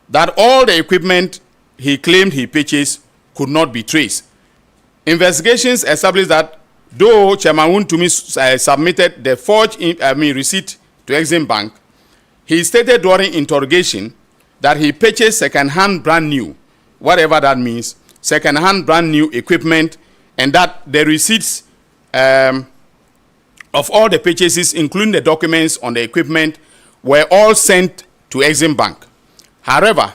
that all the equipment he claimed he purchased could not be traced. Investigations established that though Chairman Wontumi submitted the forged receipt to Exim Bank, he stated during interrogation that he purchased second-hand brand new, whatever that means, second-hand brand new equipment, and that the receipts of all the purchases, including the documents on the equipment, were all sent to Exim Bank. However,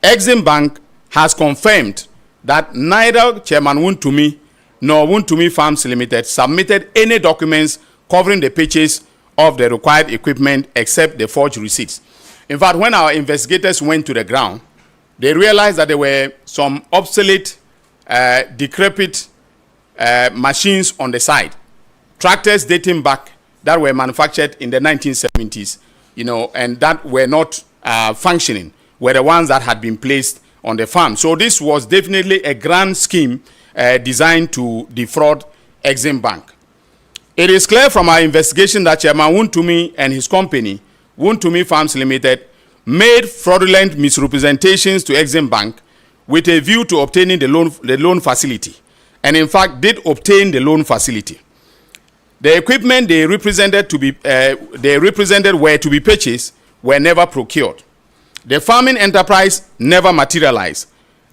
Exim Bank has confirmed that neither Chairman Wontumi nor Wontumi Farms Limited submitted any documents covering the purchase of the required equipment except the forged receipts. In fact, when our investigators went to the ground, they realized that there were some obsolete, decrepit machines on the side, tractors dating back that were manufactured in the 1970s, and that were not functioning, were the ones that had been placed on the farm. So this was definitely a grand scheme designed to defraud Exim Bank. It is clear from our investigation that Chairman Wontumi and his company, Wontumi Farms Limited, made fraudulent misrepresentations to Exim Bank with a view to obtaining the loan facility, and in fact did obtain the loan facility. The equipment they represented were to be purchased were never procured. The farming enterprise never materialized,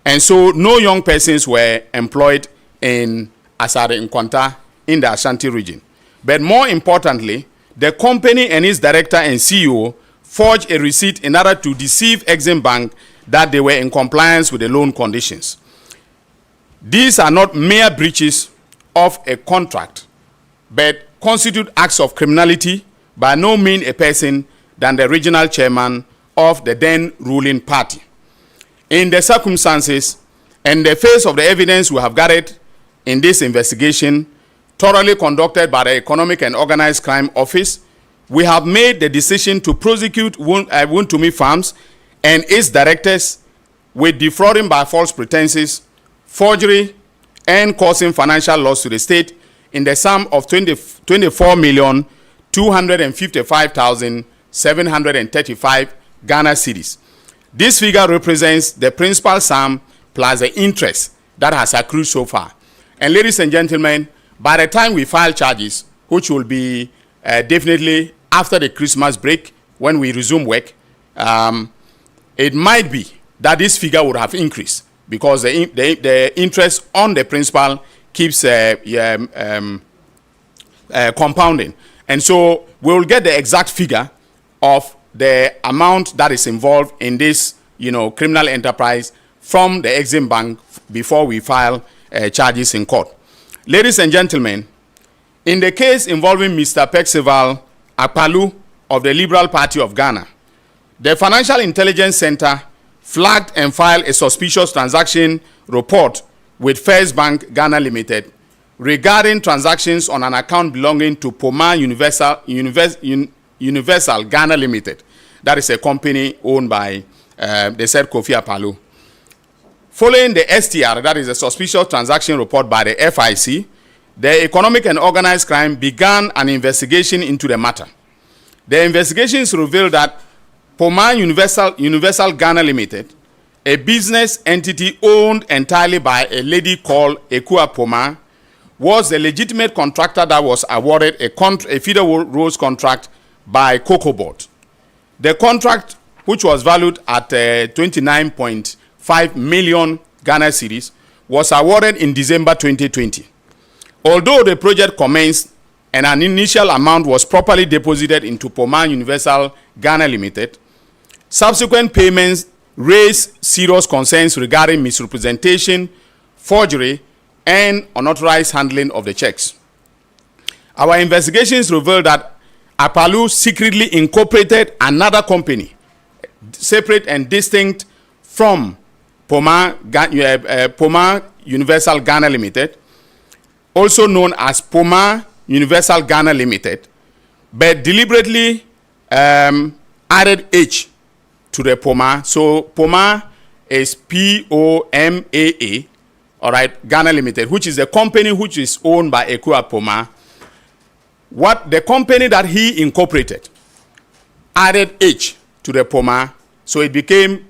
and so no young persons were employed in Asare Nkwanta in the Ashanti region. But more importantly, the company and its director and CEO forged a receipt in order to deceive Exim Bank that they were in compliance with the loan conditions. These are not mere breaches of a contract, but constitute acts of criminality by no means a person than the regional chairman of the then ruling party. In the circumstances and the face of the evidence we have gathered in this investigation, thoroughly conducted by the Economic and Organized Crime Office, we have made the decision to prosecute Wontumi Farms and its directors with defrauding by false pretenses, forgery, and causing financial loss to the state in the sum of 24,255,735 Ghana cedis. This figure represents the principal sum plus the interest that has accrued so far. And ladies and gentlemen, by the time we file charges, which will be definitely after the Christmas break when we resume work, it might be that this figure would have increased because the interest on the principal keeps compounding. And so we will get the exact figure of the amount that is involved in this criminal enterprise from the Exim Bank before we file charges in court. Ladies and gentlemen, in the case involving Mr. Percival Akpalu of the Liberal Party of Ghana, the Financial Intelligence Center flagged and filed a suspicious transaction report with First Bank Ghana Limited regarding transactions on an account belonging to Poma Universal Ghana Limited. That is a company owned by the said Kofi Akpalu. Following the STR, that is a suspicious transaction report by the FIC, the Economic and Organized Crime began an investigation into the matter. The investigations revealed that Poma Universal Ghana Limited, a business entity owned entirely by a lady called Ekua Poma, was the legitimate contractor that was awarded a feeder roads contract by Cocoa Board. The contract, which was valued at 29.5 million Ghana cedis, was awarded in December 2020. Although the project commenced and an initial amount was properly deposited into Poma Universal Ghana Limited, subsequent payments raised serious concerns regarding misrepresentation, forgery, and unauthorized handling of the checks. Our investigations revealed that Akpalu secretly incorporated another company, separate and distinct from Poma Universal Ghana Limited, also known as Poma Universal Ghana Limited, but deliberately added H to the Poma. So Poma is P-O-M-A-A, all right, Ghana Limited, which is a company which is owned by Ekua Poma. What the company that he incorporated added H to the Poma, so it became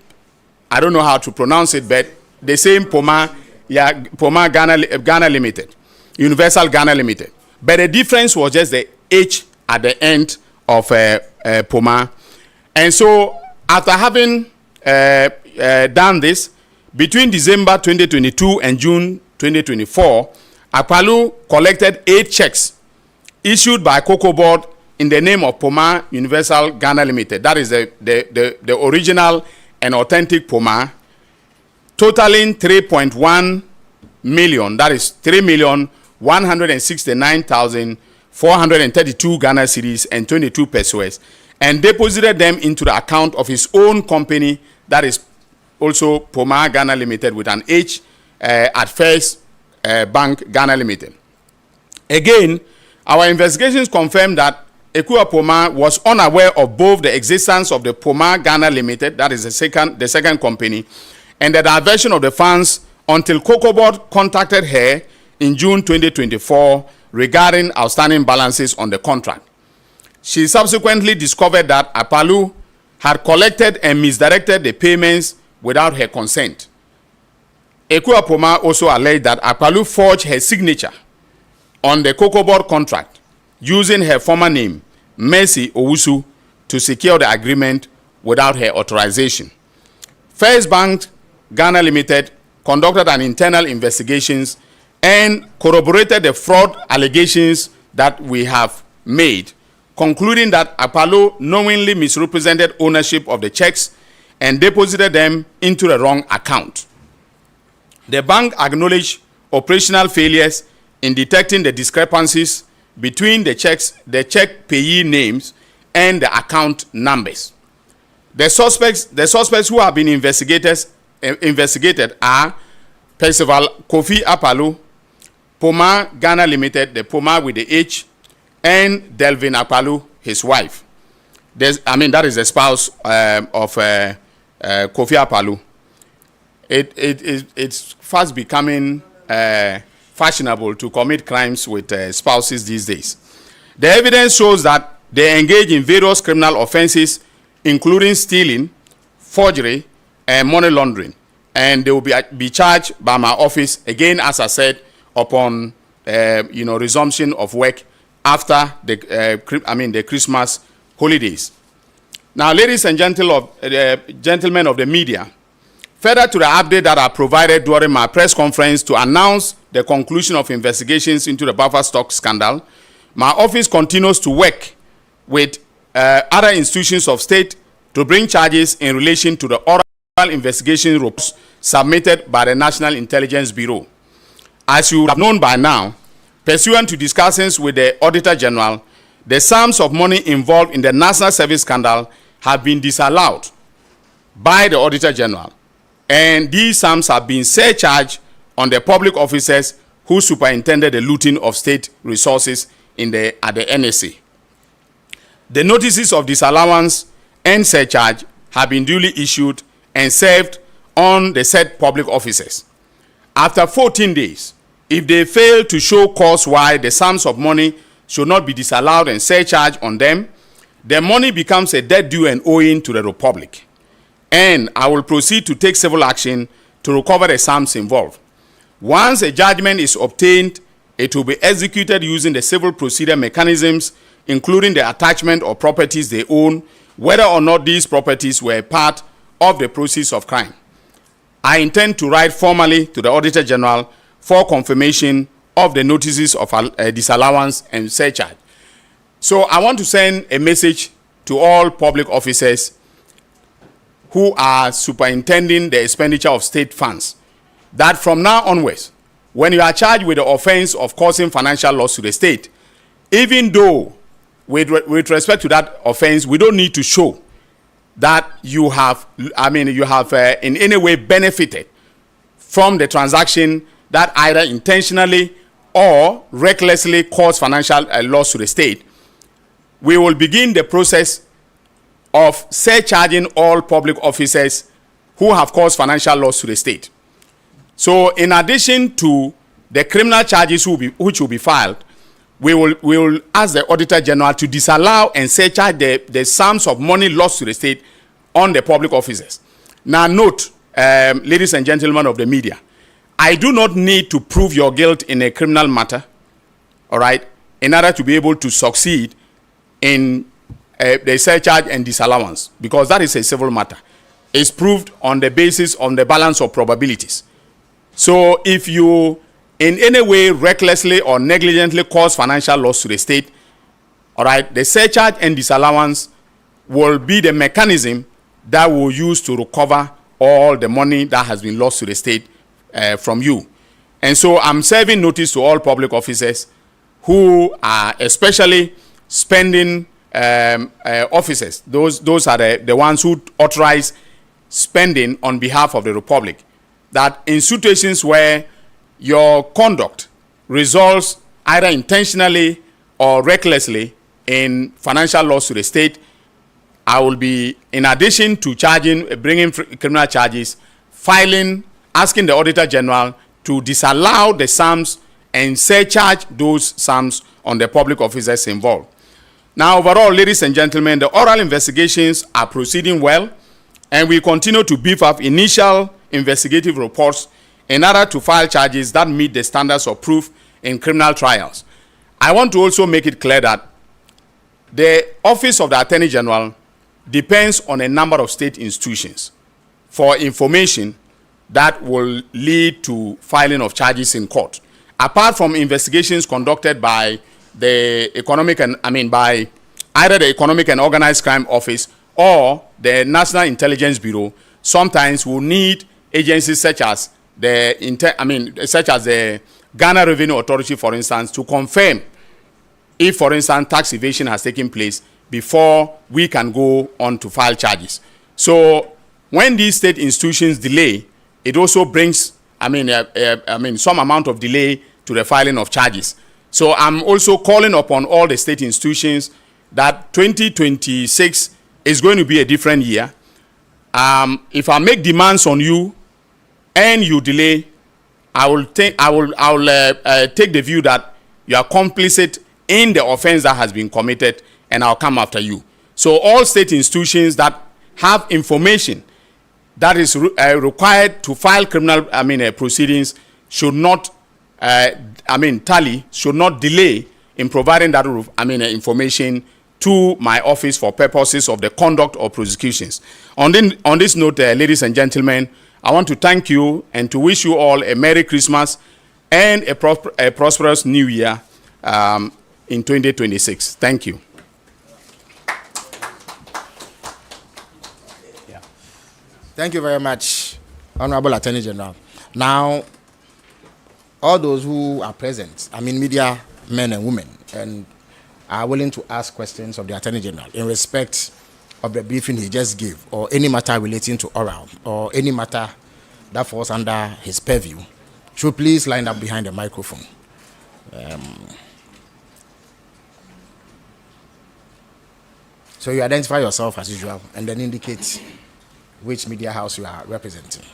I don't know how to pronounce it, but the same Poma, Poma Ghana Limited, Universal Ghana Limited. But the difference was just the H at the end of Poma. And so after having done this, between December 2022 and June 2024, Akpalu collected 8 checks issued by Cocoa Board in the name of Poma Universal Ghana Limited. That is the original and authentic Poma, totaling 3.1 million. That is 3,169,432 Ghana cedis and 22 pesos, and deposited them into the account of his own company, that is also Poma Ghana Limited with an H at First Bank Ghana Limited. Again, our investigations confirmed that Ekua Poma was unaware of both the existence of the Poma Ghana Limited, that is the second company, and the diversion of the funds until Cocoa Board contacted her in June 2024 regarding outstanding balances on the contract. She subsequently discovered that Akpalu had collected and misdirected the payments without her consent. Ekua Poma also alleged that Akpalu forged her signature on the Cocoa Board contract using her former name, Mercy Owusu, to secure the agreement without her authorization. First Bank Ghana Limited conducted an internal investigations and corroborated the fraud allegations that we have made, concluding that Akpalu knowingly misrepresented ownership of the checks and deposited them into the wrong account. The bank acknowledged operational failures in detecting the discrepancies between the check payee names and the account numbers. The suspects who have been investigated are Percival Kofi Akpalu, Poma Ghana Limited, the Poma with the H, and Delvin Akpalu, his wife. That is the spouse of Kofi Akpalu. It's fast becoming fashionable to commit crimes with spouses these days. The evidence shows that they engage in various criminal offenses, including stealing, forgery, and money laundering. And they will be charged by my office, again, as I said, upon resumption of work after the Christmas holidays. Now, ladies and gentlemen of the media, further to the update that I provided during my press conference to announce the conclusion of investigations into the buffer stock scandal, my office continues to work with other institutions of state to bring charges in relation to the oral investigation reports submitted by the National Intelligence Bureau. As you have known by now, pursuant to discussions with the Auditor General, the sums of money involved in the National Service scandal have been disallowed by the Auditor General, and these sums have been surcharged on the public officers who superintended the looting of state resources at the NSA. The notices of disallowance and surcharge have been duly issued and served on the said public officers. After 14 days, if they fail to show cause why the sums of money should not be disallowed and surcharged on them, the money becomes a debt due and owing to the Republic. And I will proceed to take civil action to recover the sums involved. Once a judgment is obtained, it will be executed using the civil procedure mechanisms, including the attachment of properties they own, whether or not these properties were part of the proceeds of crime. I intend to write formally to the Auditor General for confirmation of the notices of disallowance and surcharge. So I want to send a message to all public officers who are superintending the expenditure of state funds, that from now onwards, when you are charged with the offense of causing financial loss to the state, even though with respect to that offense, we don't need to show that you have in any way benefited from the transaction that either intentionally or recklessly caused financial loss to the state. We will begin the process of surcharging all public officers who have caused financial loss to the state. So in addition to the criminal charges which will be filed, we will ask the Auditor General to disallow and surcharge the sums of money lost to the state on the public officers. Now note ladies and gentlemen of the media, I do not need to prove your guilt in a criminal matter, all right, in order to be able to succeed in the surcharge and disallowance, because that is a civil matter. It's proved on the basis on the balance of probabilities. So if you in any way recklessly or negligently cause financial loss to the state, all right, the surcharge and disallowance will be the mechanism that will use to recover all the money that has been lost to the state from you. And so I'm serving notice to all public officers who are especially spending officers. Those are the ones who authorize spending on behalf of the Republic, that in situations where your conduct results either intentionally or recklessly in financial loss to the state, I will be, in addition to bringing criminal charges, asking the Auditor General to disallow the sums and surcharge those sums on the public officers involved. Now, overall, ladies and gentlemen, the oral investigations are proceeding well, and we continue to beef up initial investigative reports in order to file charges that meet the standards of proof in criminal trials. I want to also make it clear that the Office of the Attorney General depends on a number of state institutions for information that will lead to filing of charges in court. Apart from investigations conducted by the by either the Economic and Organized Crime Office or the National Intelligence Bureau, sometimes we'll need agencies such as the Ghana Revenue Authority, for instance, to confirm if, for instance, tax evasion has taken place before we can go on to file charges. So when these state institutions delay, it also brings some amount of delay to the filing of charges. So I'm also calling upon all the state institutions that 2026 is going to be a different year. If I make demands on you and you delay, I will take the view that you are complicit in the offense that has been committed, and I'll come after you. So all state institutions that have information that is required to file criminal proceedings should not should not delay in providing that information to my office for purposes of the conduct of prosecutions. On this note, ladies and gentlemen, I want to thank you and to wish you all a Merry Christmas and a prosperous New Year in 2026. Thank you. Thank you very much, Honorable Attorney General. Now, all those who are present, media men and women, and are willing to ask questions of the Attorney General in respect of the briefing he just gave, or any matter relating to oral, or any matter that falls under his purview, should please line up behind the microphone. So you identify yourself as usual, and then indicate which media house you are representing.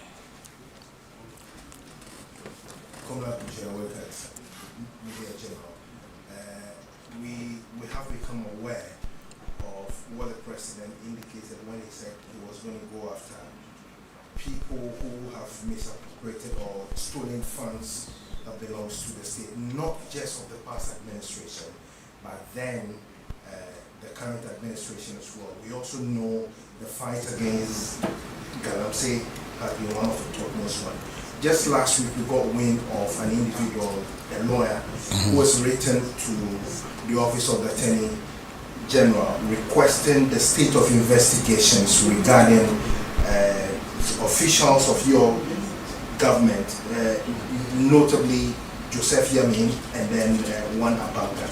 We have become aware of what the president indicated when he said he was going to go after people who have misappropriated or stolen funds that belongs to the state, not just of the past administration, but then the current administration as well. We also know the fight against Galamsey has been one of the topmost ones. Just last week, we got wind of an individual, a lawyer, who was written to the Office of the Attorney General requesting the state of investigations regarding officials of your government, notably Joseph Yamin and then one Abanga.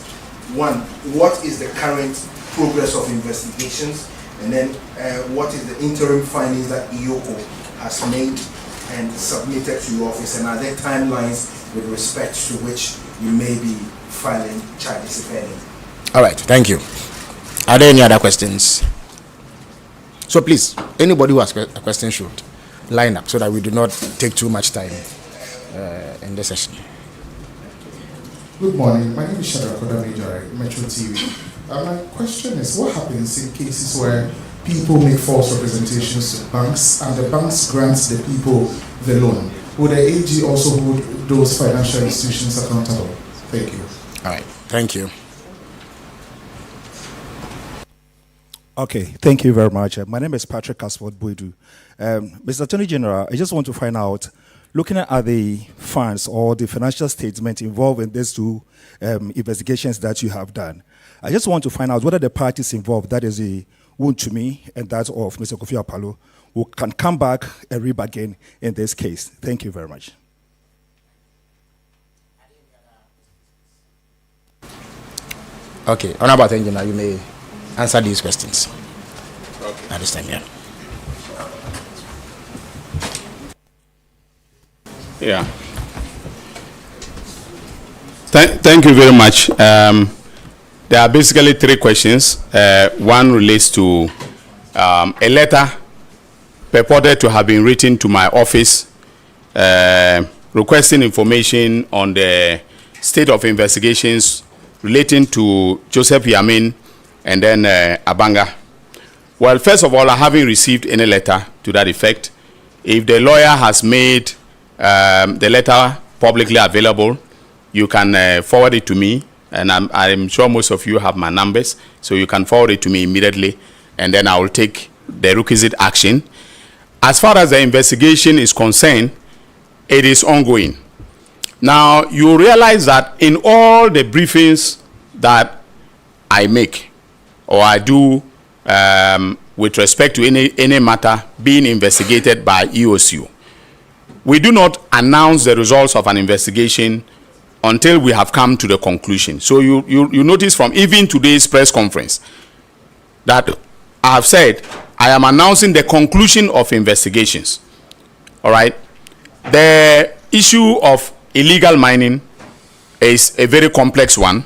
One, what is the current progress of investigations? And then what is the interim findings that IOCO has made and submitted to your office, and are there timelines with respect to which you may be filing charges, if any? All right, thank you. Are there any other questions? So please, anybody who has a question should line up so that we do not take too much time in the session. Good morning. My name is Shadrach Odamejare, Metro TV. My question is, what happens in cases where people make false representations to banks and the banks grants the people the loan, would the AG also hold those financial institutions accountable? Thank you. All right. Thank you. Okay, thank you very much. My name is Patrick Casford Boidu. Mr. Attorney General, I just want to find out, looking at the funds or the financial statement involved in these two investigations that you have done, I just want to find out whether the parties involved, that is the Wontumi and that of Mr. Kofi Apalo, who can come back and rebargain in this case. Thank you very much. Okay, Honorable Attorney General, you may answer these questions. Okay. At this time, yeah. Yeah. Thank you very much. There are basically three questions. One relates to a letter purported to have been written to my office requesting information on the state of investigations relating to Joseph Yamin and then Abanga. Well, first of all, I haven't received any letter to that effect. If the lawyer has made the letter publicly available, you can forward it to me, and I'm sure most of you have my numbers, so you can forward it to me immediately, and then I will take the requisite action. As far as the investigation is concerned, it is ongoing. Now, you realize that in all the briefings that I make or I do with respect to any matter being investigated by EOCO, we do not announce the results of an investigation until we have come to the conclusion. So you notice from even today's press conference that I have said I am announcing the conclusion of investigations. All right. The issue of illegal mining is a very complex one.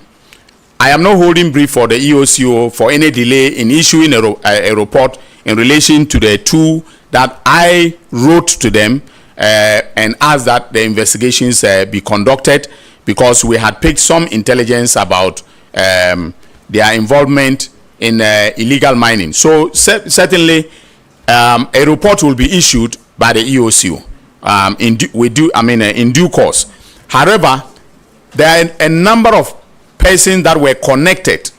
I am not holding brief for the EOCO for any delay in issuing a report in relation to the two that I wrote to them and asked that the investigations be conducted, because we had picked some intelligence about their involvement in illegal mining. So certainly a report will be issued by the EOCO in due course. However, there are a number of persons that were connected,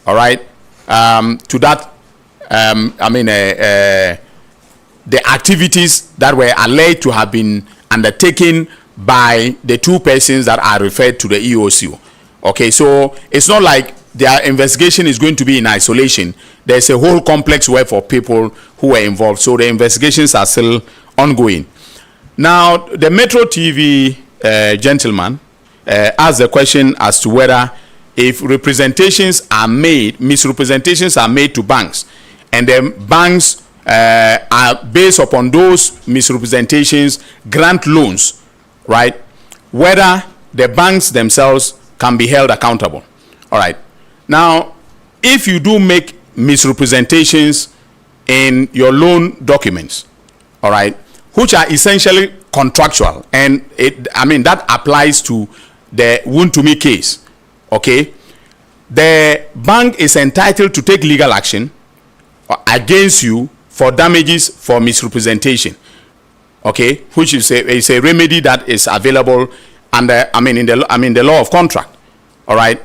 all right, to that, the activities that were alleged to have been undertaken by the two persons that are referred to the EOCO. Okay, so it's not like their investigation is going to be in isolation. There's a whole complex web of people who were involved, so the investigations are still ongoing. Now, the Metro TV gentleman asked the question as to whether if representations are made, misrepresentations are made to banks, and the banks are based upon those misrepresentations grant loans, right, whether the banks themselves can be held accountable. All right. Now, if you do make misrepresentations in your loan documents, all right, which are essentially contractual, and that applies to the Wontumi case, okay, the bank is entitled to take legal action against you for damages for misrepresentation, okay, which is a remedy that is available under in the law of contract. All right.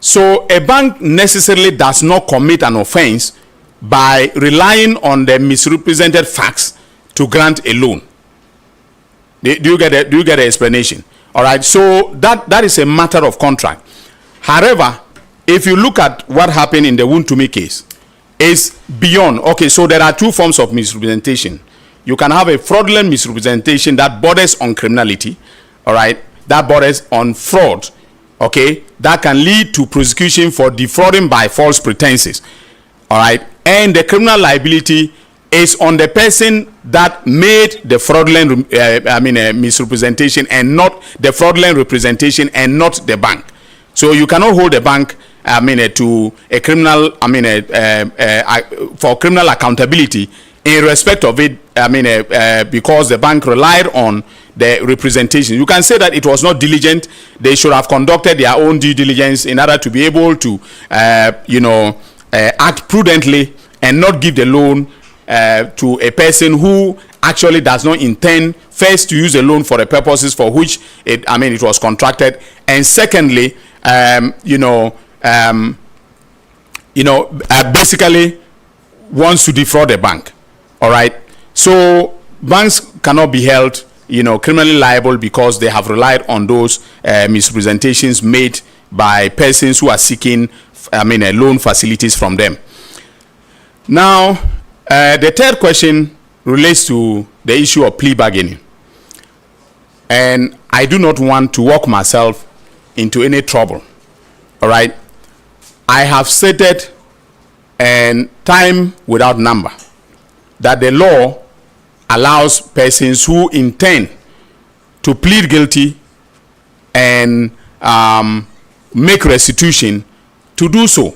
So a bank necessarily does not commit an offense by relying on the misrepresented facts to grant a loan. Do you get the explanation? All right. So that is a matter of contract. However, if you look at what happened in the Wontumi case, is beyond. Okay, so there are two forms of misrepresentation. You can have a fraudulent misrepresentation that borders on criminality, all right, that borders on fraud, okay, that can lead to prosecution for defrauding by false pretenses, all right, and the criminal liability is on the person that made the fraudulent misrepresentation and not the fraudulent representation and not the bank. So you cannot hold the bank to a criminal for criminal accountability in respect of it because the bank relied on the representation. You can say that it was not diligent. They should have conducted their own due diligence in order to be able to act prudently and not give the loan to a person who actually does not intend first to use the loan for the purposes for which it was contracted, and secondly, basically wants to defraud the bank. All right. So banks cannot be held, criminally liable because they have relied on those misrepresentations made by persons who are seeking, loan facilities from them. Now, the third question relates to the issue of plea bargaining. And I do not want to walk myself into any trouble. All right. I have stated, and time without number, that the law allows persons who intend to plead guilty and make restitution to do so.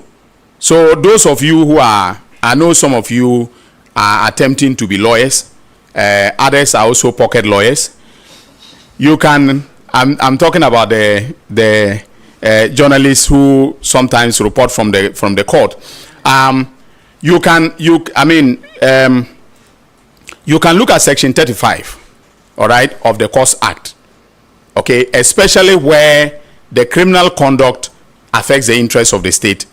So those of you who are, I know some of you are attempting to be lawyers. Others are also pocket lawyers. You can, I'm talking about the journalists who sometimes report from the court. You can look at Section 35, all right, of the Courts Act, okay, especially where the criminal conduct affects the interests of the state.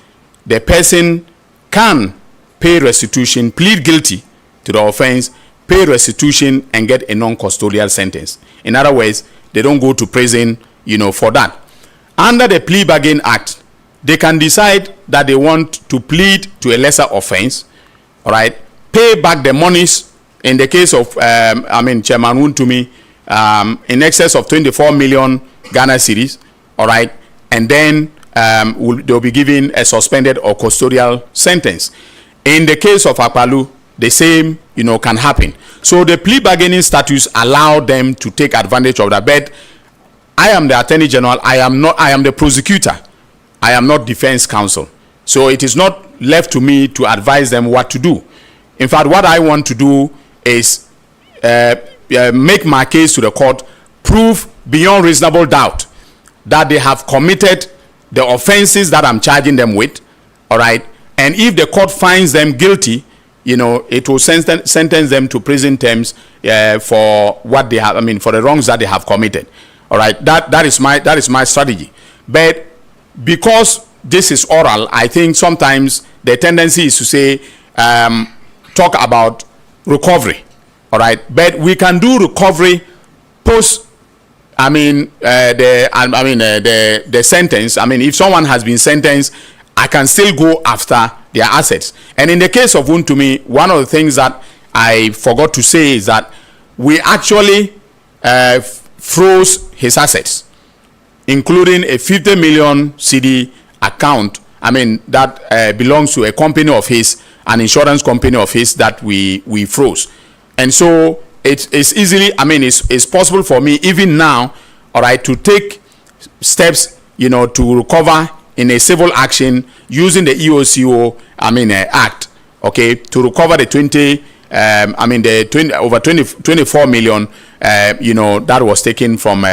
The person can pay restitution, plead guilty to the offense, pay restitution, and get a non-custodial sentence. In other words, they don't go to prison, for that. Under the Plea Bargain Act, they can decide that they want to plead to a lesser offense, all right, pay back the monies. In the case of, Chairman Wontumi, in excess of 24 million Ghana cedis, all right, and then they'll be given a suspended or custodial sentence. In the case of Akpalu, the same, can happen. So the plea bargaining statutes allow them to take advantage of that. But I am the Attorney General. I am the prosecutor. I am not defense counsel. So it is not left to me to advise them what to do. In fact, what I want to do is make my case to the court, prove beyond reasonable doubt that they have committed the offenses that I'm charging them with, all right? And if the court finds them guilty, it will sentence them to prison terms for what they have, for the wrongs that they have committed, all right? That is my strategy. But because this is oral, I think sometimes the tendency is to say, talk about recovery, all right? But we can do recovery post, the sentence. If someone has been sentenced, I can still go after their assets. And in the case of Wontumi, one of the things that I forgot to say is that we actually froze his assets, including a 50 million CD account, that belongs to a company of his, an insurance company of his, that we froze. And so it's easily, it's possible for me even now, all right, to take steps, to recover in a civil action using the EOCO, Act, okay, to recover the 24 million, that was taken from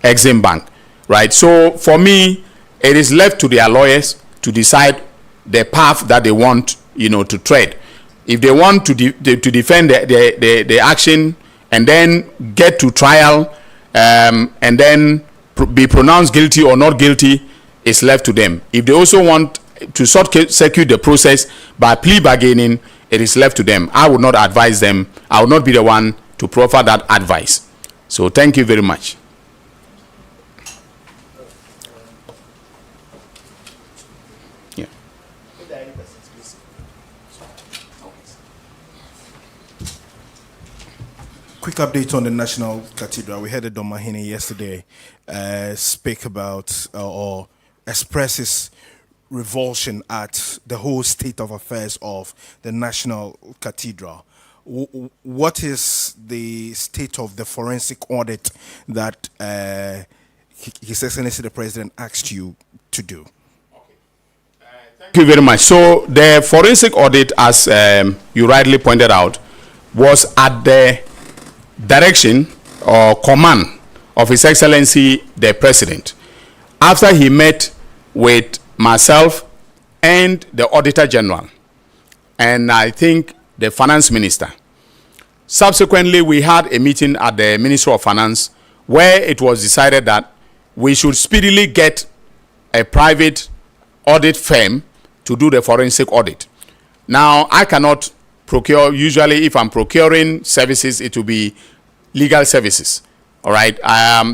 Exim Bank, right? So for me, it is left to their lawyers to decide the path that they want, to tread. If they want to defend the action and then get to trial, and then be pronounced guilty or not guilty, it's left to them. If they also want to short-circuit the process by plea bargaining, it is left to them. I would not advise them. I would not be the one to proffer that advice. So thank you very much. Yeah. Quick update on the National Cathedral. We heard the Domahini yesterday speak about or express his revulsion at the whole state of affairs of the National Cathedral. What is the state of the forensic audit that His Excellency the President asked you to do? Thank you very much. So the forensic audit, as you rightly pointed out, was at the direction or command of His Excellency the President, after he met with myself and the Auditor General and I think the finance minister. Subsequently, we had a meeting at the Ministry of Finance where it was decided that we should speedily get a private audit firm to do the forensic audit. Now, I cannot procure, usually if I'm procuring services, it will be legal services. All right.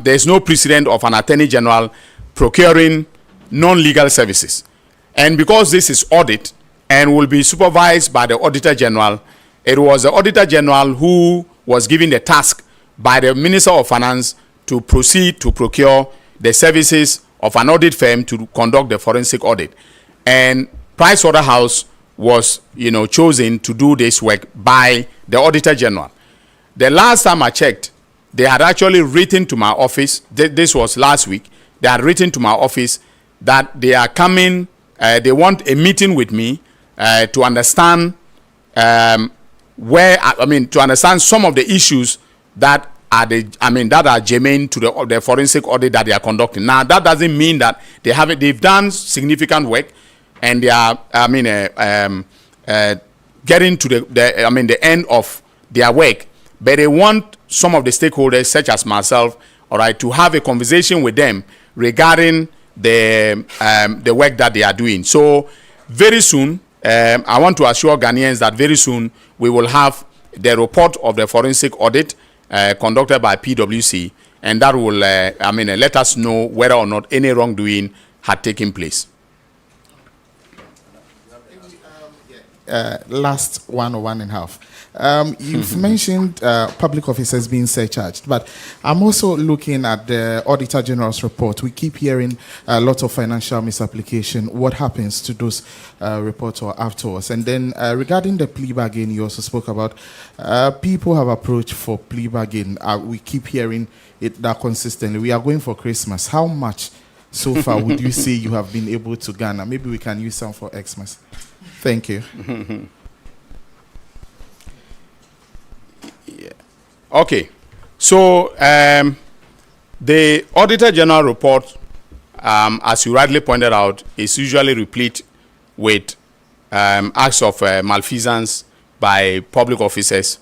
There's no precedent of an attorney general procuring non-legal services. And because this is audit and will be supervised by the Auditor General, it was the Auditor General who was given the task by the Minister of Finance to proceed to procure the services of an audit firm to conduct the forensic audit. And Pricewaterhouse was, chosen to do this work by the Auditor General. The last time I checked, they had actually written to my office, this was last week, they had written to my office that they are coming, they want a meeting with me to understand to understand some of the issues that are germane to the forensic audit that they are conducting. Now, that doesn't mean that they've done significant work and they are, getting to the end of their work, but they want some of the stakeholders, such as myself, all right, to have a conversation with them regarding the work that they are doing. So very soon, I want to assure Ghanaians that very soon we will have the report of the forensic audit conducted by PwC, and that will, let us know whether or not any wrongdoing had taken place. Last one or one and a half. You've mentioned public officers being surcharged, but I'm also looking at the Auditor General's report. We keep hearing a lot of financial misapplication. What happens to those reports or afterwards? And then regarding the plea bargain, you also spoke about people have approached for plea bargain. We keep hearing it that consistently. We are going for Christmas. How much so far would you say you have been able to garner? Maybe we can use some for Xmas. Thank you. Yeah. Okay. So the Auditor General report, as you rightly pointed out, is usually replete with acts of malfeasance by public officers.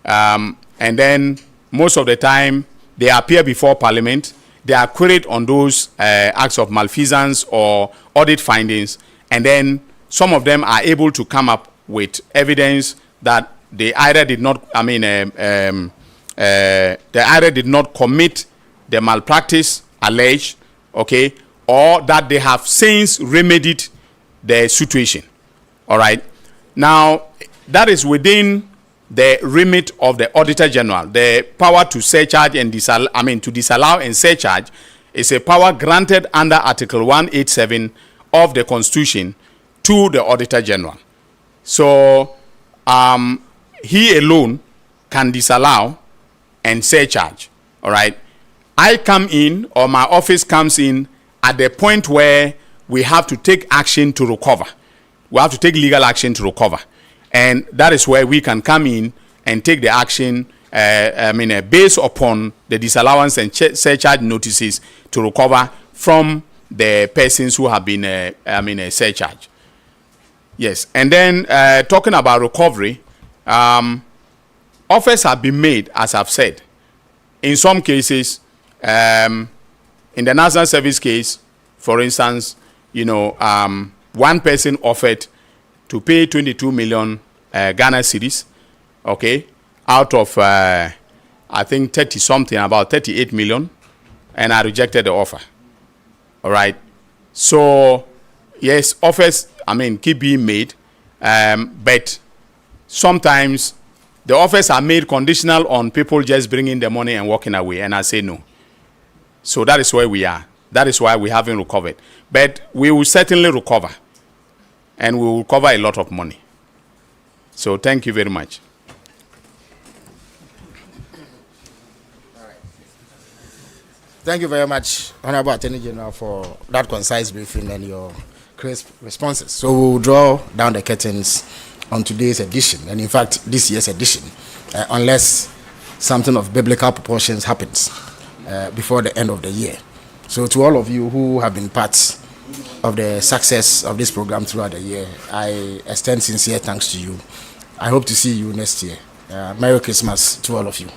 And then most of the time, they appear before Parliament. They are queried on those acts of malfeasance or audit findings, and then some of them are able to come up with evidence that they either did not, they either did not commit the malpractice alleged, okay, or that they have since remedied the situation. All right. Now, that is within the remit of the Auditor General. The power to surcharge and to disallow and surcharge is a power granted under Article 187 of the Constitution to the Auditor General. So he alone can disallow and surcharge. All right. I come in, or my office comes in at the point where we have to take action to recover. We have to take legal action to recover. And that is where we can come in and take the action based upon the disallowance and surcharge notices to recover from the persons who have been surcharged. Yes, and then talking about recovery, offers have been made, as I've said. In some cases, in the National Service case, for instance, one person offered to pay 22 million Ghana cedis, okay, out of, I think, 30-something, about 38 million, and I rejected the offer. All right. So, yes, offers, keep being made, but sometimes the offers are made conditional on people just bringing the money and walking away, and I say no. So that is where we are. That is why we haven't recovered. But we will certainly recover, and we will recover a lot of money. So thank you very much. Thank you very much, Honorable Attorney General, for that concise briefing and your crisp responses. So we'll draw down the curtains on today's edition, and in fact, this year's edition, unless something of biblical proportions happens before the end of the year. So to all of you who have been part of the success of this program throughout the year. I extend sincere thanks to you. I hope to see you next year. Merry Christmas to all of you.